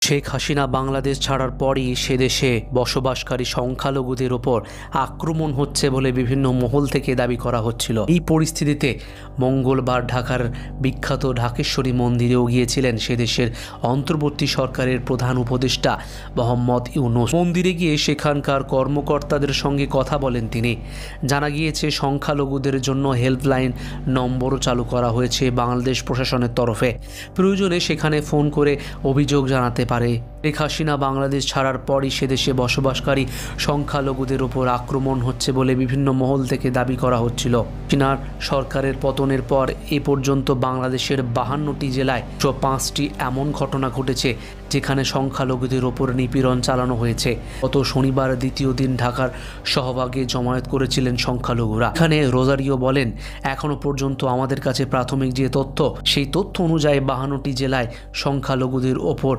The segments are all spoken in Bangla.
শেখ হাসিনা বাংলাদেশ ছাড়ার পরই সে দেশে বসবাসকারী সংখ্যালঘুদের ওপর আক্রমণ হচ্ছে বলে বিভিন্ন মহল থেকে দাবি করা হচ্ছিল। এই পরিস্থিতিতে মঙ্গলবার ঢাকার বিখ্যাত ঢাকেশ্বরী মন্দিরেও গিয়েছিলেন সে দেশের অন্তর্বর্তী সরকারের প্রধান উপদেষ্টা মোহাম্মদ ইউনূস। মন্দিরে গিয়ে সেখানকার কর্মকর্তাদের সঙ্গে কথা বলেন তিনি। জানা গিয়েছে সংখ্যালঘুদের জন্য হেল্পলাইন নম্বরও চালু করা হয়েছে বাংলাদেশ প্রশাসনের তরফে। প্রয়োজনে সেখানে ফোন করে অভিযোগ জানাতে পারে। শেখ হাসিনা বাংলাদেশ ছাড়ার পরই সেদেশে বসবাসকারী সংখ্যালঘুদের উপর আক্রমণ হচ্ছে বলে বিভিন্ন মহল থেকে দাবি করা হচ্ছিল। চীনার সরকারের পতনের পর এ পর্যন্ত বাংলাদেশের 52টি জেলায় 5টি এমন ঘটনা ঘটেছে যেখানে সংখ্যালঘুদের ওপর নিপীড়ন চালানো হয়েছে। গত শনিবার দ্বিতীয় দিন ঢাকার শাহবাগে জমায়েত করেছিলেন সংখ্যালঘুরা। এখানে রোজারিও বলেন, এখনো পর্যন্ত আমাদের কাছে প্রাথমিক যে তথ্য, সেই তথ্য অনুযায়ী 52টি জেলায় সংখ্যালঘুদের ওপর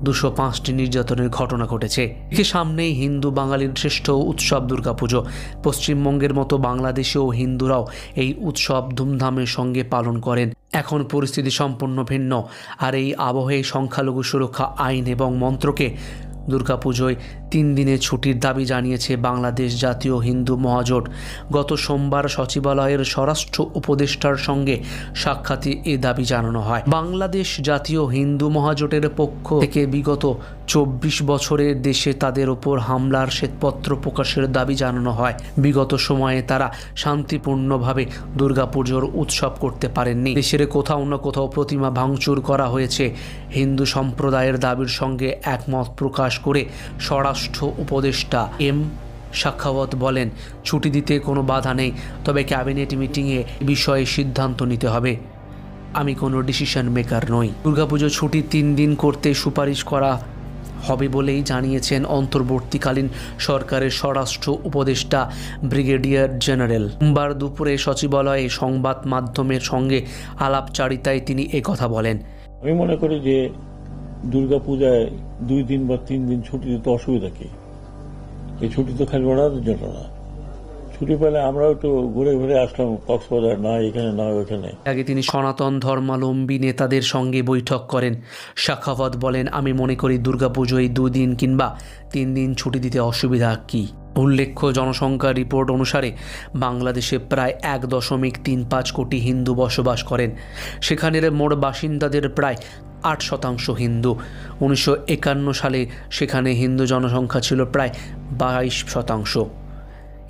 205টি নির্যাতনের ঘটনা ঘটেছে। একে সামনেই হিন্দু বাঙালির শ্রেষ্ঠ উৎসব দুর্গাপুজো। পশ্চিমবঙ্গের মতো বাংলাদেশেও হিন্দুরাও এই উৎসব ধুমধামের সঙ্গে পালন করেন। এখন পরিস্থিতি সম্পূর্ণ ভিন্ন। আর এই আবহে সংখ্যালঘু সুরক্ষা আইন এবং মন্ত্রকে দুর্গাপুজোয় 3 দিনের ছুটির দাবি জানিয়েছে বাংলাদেশ জাতীয় হিন্দু মহাজোট। গত সোমবার সচিবালয়ের স্বরাষ্ট্র উপদেষ্টার সঙ্গে সাক্ষাতে এ দাবি জানানো হয়। বাংলাদেশ জাতীয় হিন্দু মহাজোটের পক্ষ থেকে বিগত 24 বছরের দেশে তাদের ওপর হামলার শ্বেতপত্র প্রকাশের দাবি জানানো হয়। বিগত সময়ে তারা শান্তিপূর্ণভাবে দুর্গাপুজোর উৎসব করতে পারেননি। দেশের কোথাও না কোথাও প্রতিমা ভাঙচুর করা হয়েছে। হিন্দু সম্প্রদায়ের দাবির সঙ্গে একমত প্রকাশ করে স্বরাষ্ট্র উপদেষ্টা এম শাখাওয়াত বলেন, ছুটি দিতে কোনো বাধা নেই, তবে ক্যাবিনেট মিটিংয়ে বিষয়ে সিদ্ধান্ত নিতে হবে। আমি কোনো ডিসিশন মেকার নই। দুর্গাপুজো ছুটি 3 দিন করতে সুপারিশ করা হবে বলেই জানিয়েছেন অন্তর্বর্তীকালীন সরকারের স্বরাষ্ট্র উপদেষ্টা ব্রিগেডিয়ার জেনারেল। সোমবার দুপুরে সচিবালয়ে সংবাদ মাধ্যমের সঙ্গে আলাপচারিতায় তিনি কথা বলেন। আমি মনে করি যে দুর্গাপূজায় 2 দিন বা 3 দিন ছুটি দিতে অসুবিধা কি? এই ছুটি তো খালি ওনাদের জন্য না। ছুটি পেলে আমরাও একটু ঘুরে ঘুরে আসলাম, কক্সবাজার না এখানে না ওইখানে। আগে তিনি সনাতন ধর্মাবলম্বী নেতাদের সঙ্গে বৈঠক করেন। শাখাওয়াত বলেন, আমি মনে করি দুর্গাপুজোয় 2 দিন কিংবা 3 দিন ছুটি দিতে অসুবিধা কি? উল্লেখ্য, জনসংখ্যা রিপোর্ট অনুসারে বাংলাদেশে প্রায় 1.35 কোটি হিন্দু বসবাস করেন। সেখানের মোট বাসিন্দাদের প্রায় 8% হিন্দু। 1951 সালে সেখানে হিন্দু জনসংখ্যা ছিল প্রায় 22%।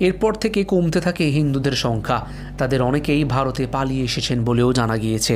এরপর থেকে কমতে থাকে হিন্দুদের সংখ্যা। তাদের অনেকেই ভারতে পালিয়ে এসেছেন বলেও জানা গিয়েছে।